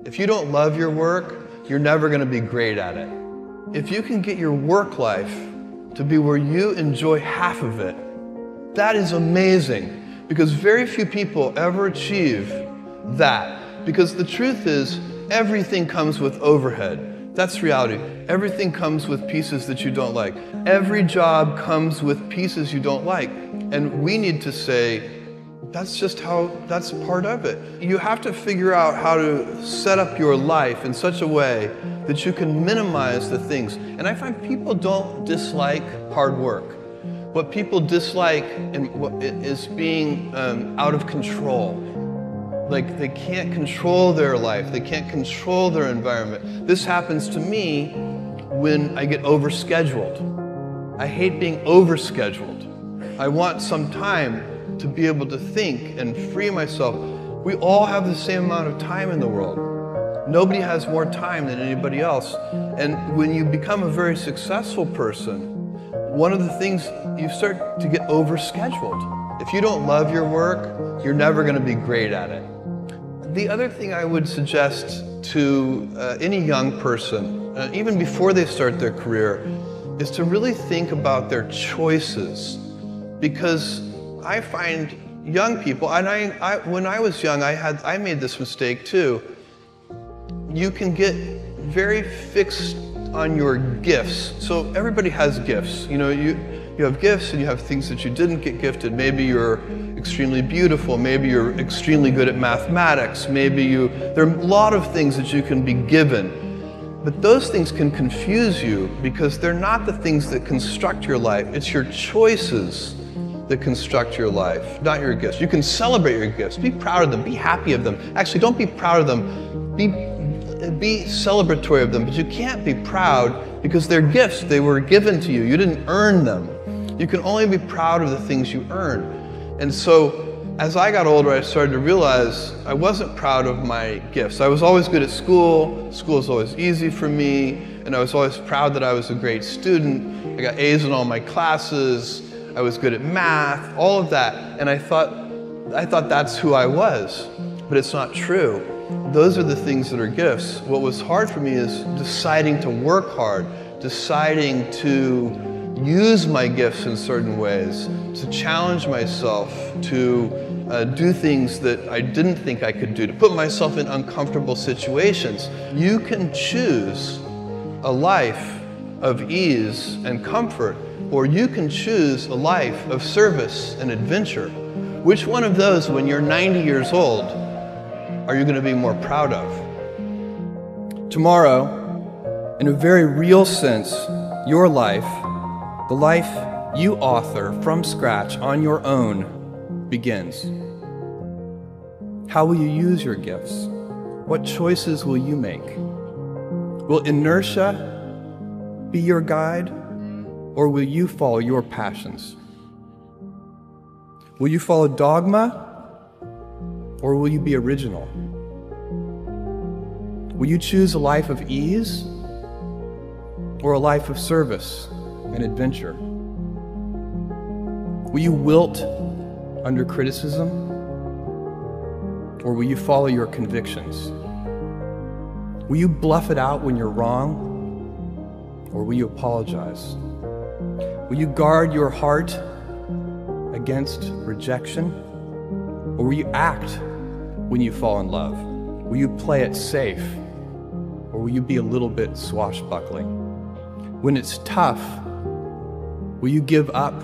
If you don't love your work, you're never going to be great at it. If you can get your work life to be where you enjoy half of it, that is amazing, because very few people ever achieve that. Because the truth is, everything comes with overhead. That's reality. Everything comes with pieces that you don't like. Every job comes with pieces you don't like. And we need to say, that's part of it. You have to figure out how to set up your life in such a way that you can minimize the things. And I find people don't dislike hard work. What people dislike is being out of control. Like they can't control their life, they can't control their environment. This happens to me when I get overscheduled. I hate being overscheduled. I want some time to be able to think and free myself. We all have the same amount of time in the world. Nobody has more time than anybody else. And when you become a very successful person, one of the things, you start to get overscheduled. If you don't love your work, you're never going to be great at it. The other thing I would suggest to any young person, even before they start their career, is to really think about their choices. Because I find young people, and when I was young, I made this mistake too. You can get very fixed on your gifts. So everybody has gifts. You know, you have gifts and you have things that you didn't get gifted. Maybe you're extremely beautiful. Maybe you're extremely good at mathematics. There are a lot of things that you can be given. But those things can confuse you because they're not the things that construct your life. It's your choices that construct your life, not your gifts. You can celebrate your gifts. Be proud of them. Be happy of them. Actually, don't be proud of them. Be celebratory of them, but you can't be proud because they're gifts. They were given to you. You didn't earn them. You can only be proud of the things you earn. And so as I got older, I started to realize I wasn't proud of my gifts. I was always good at school. School was always easy for me. And I was always proud that I was a great student. I got A's in all my classes. I was good at math, all of that. And I thought that's who I was. But it's not true. Those are the things that are gifts. What was hard for me is deciding to work hard, deciding to use my gifts in certain ways, to challenge myself, to do things that I didn't think I could do, to put myself in uncomfortable situations. You can choose a life of ease and comfort, or you can choose a life of service and adventure. Which one of those, when you're 90 years old, are you going to be more proud of? Tomorrow, in a very real sense, your life, the life you author from scratch on your own, begins. How will you use your gifts? What choices will you make? Will inertia be your guide, or will you follow your passions? Will you follow dogma, or will you be original? Will you choose a life of ease or a life of service and adventure? Will you wilt under criticism, or will you follow your convictions? Will you bluff it out when you're wrong, or will you apologize? Will you guard your heart against rejection, or will you act when you fall in love? Will you play it safe, or will you be a little bit swashbuckling? When it's tough, will you give up,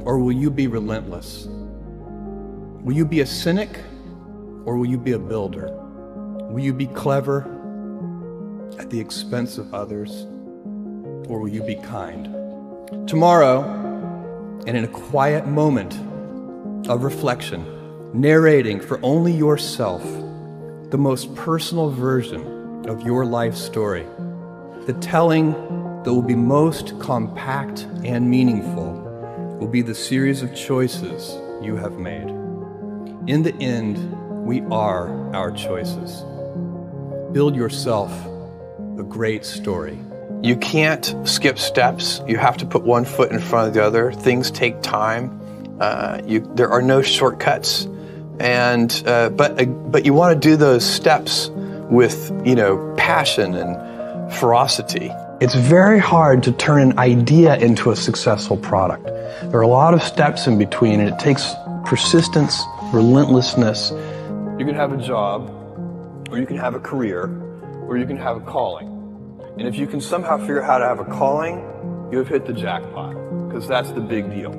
or will you be relentless? Will you be a cynic, or will you be a builder? Will you be clever at the expense of others, or will you be kind? Tomorrow, and in a quiet moment of reflection, narrating for only yourself the most personal version of your life story, the telling that will be most compact and meaningful will be the series of choices you have made. In the end, we are our choices. Build yourself a great story. You can't skip steps. You have to put one foot in front of the other. Things take time. There are no shortcuts. But you want to do those steps with, passion and ferocity. It's very hard to turn an idea into a successful product. There are a lot of steps in between, and it takes persistence, relentlessness. You can have a job, or you can have a career, or you can have a calling. And if you can somehow figure out how to have a calling, you have hit the jackpot, because that's the big deal.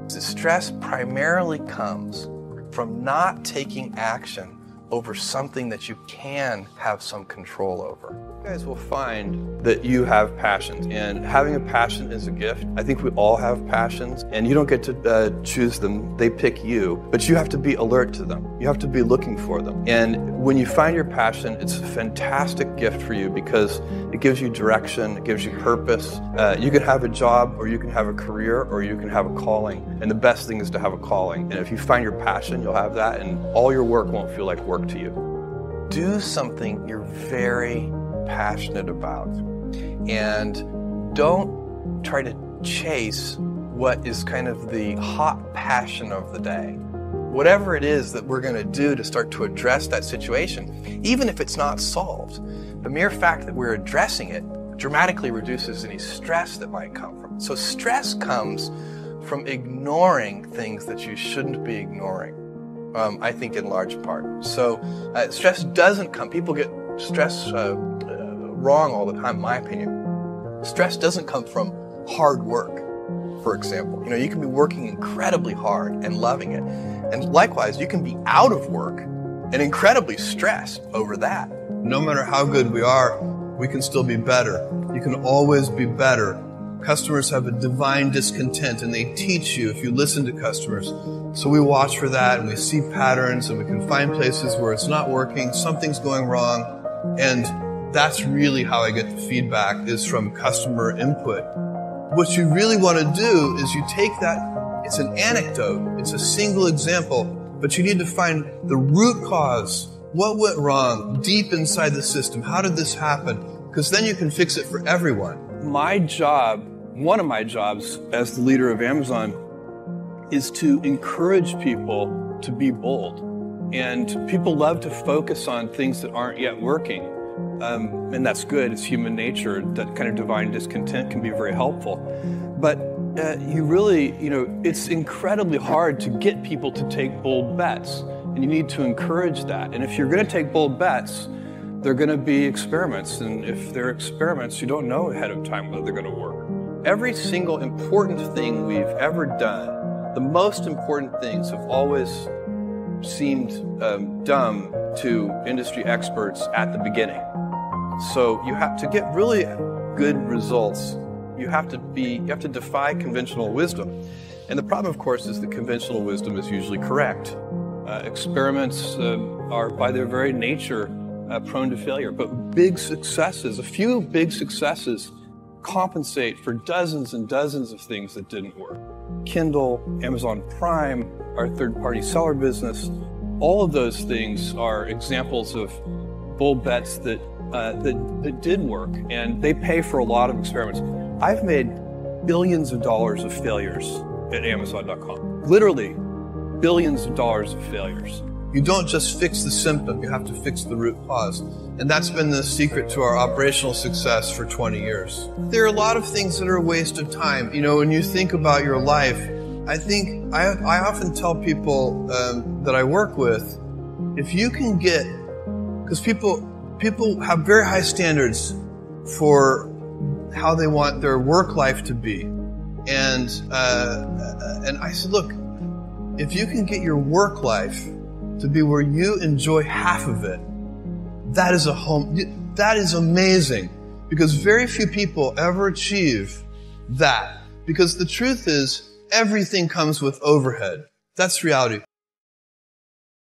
The stress primarily comes from not taking action over something that you can have some control over. You guys will find that you have passions, and having a passion is a gift. I think we all have passions, and you don't get to choose them. They pick you, but you have to be alert to them. You have to be looking for them. And when you find your passion, it's a fantastic gift for you because it gives you direction, it gives you purpose. You can have a job, or you can have a career, or you can have a calling. And the best thing is to have a calling. And if you find your passion, you'll have that, and all your work won't feel like work to you. Do something you're very passionate about, and don't try to chase what is kind of the hot passion of the day. Whatever it is that we're going to do to start to address that situation, even if it's not solved, the mere fact that we're addressing it dramatically reduces any stress that might come from it. So stress comes from ignoring things that you shouldn't be ignoring. I think in large part. So stress doesn't come, people get stress wrong all the time, in my opinion. Stress doesn't come from hard work, for example. You can be working incredibly hard and loving it. And likewise, you can be out of work and incredibly stressed over that. No matter how good we are, we can still be better. You can always be better. Customers have a divine discontent, and they teach you if you listen to customers. So we watch for that, and we see patterns, and we can find places where it's not working, something's going wrong, and that's really how I get the feedback, is from customer input. What you really want to do is you take that, it's an anecdote, it's a single example, but you need to find the root cause. What went wrong deep inside the system? How did this happen? Because then you can fix it for everyone. My job, one of my jobs as the leader of Amazon, is to encourage people to be bold. And people love to focus on things that aren't yet working. And that's good, it's human nature. That kind of divine discontent can be very helpful. But you really, it's incredibly hard to get people to take bold bets. And you need to encourage that. And if you're going to take bold bets, they're going to be experiments, and if they're experiments, you don't know ahead of time whether they're going to work. Every single important thing we've ever done, the most important things have always seemed dumb to industry experts at the beginning. So you have to get really good results. You have to defy conventional wisdom. And the problem, of course, is that conventional wisdom is usually correct. Experiments are, by their very nature, prone to failure, but a few big successes compensate for dozens and dozens of things that didn't work. Kindle, Amazon Prime, our third-party seller business, all of those things are examples of bold bets that did work, and they pay for a lot of experiments. I've made billions of dollars of failures at Amazon.com. Literally, billions of dollars of failures. You don't just fix the symptom, you have to fix the root cause. And that's been the secret to our operational success for 20 years. There are a lot of things that are a waste of time. When you think about your life, I often tell people that I work with, if you can get, because people have very high standards for how they want their work life to be. And I said, look, if you can get your work life to be where you enjoy half of it, that is amazing, because very few people ever achieve that. Because the truth is, everything comes with overhead. That's reality.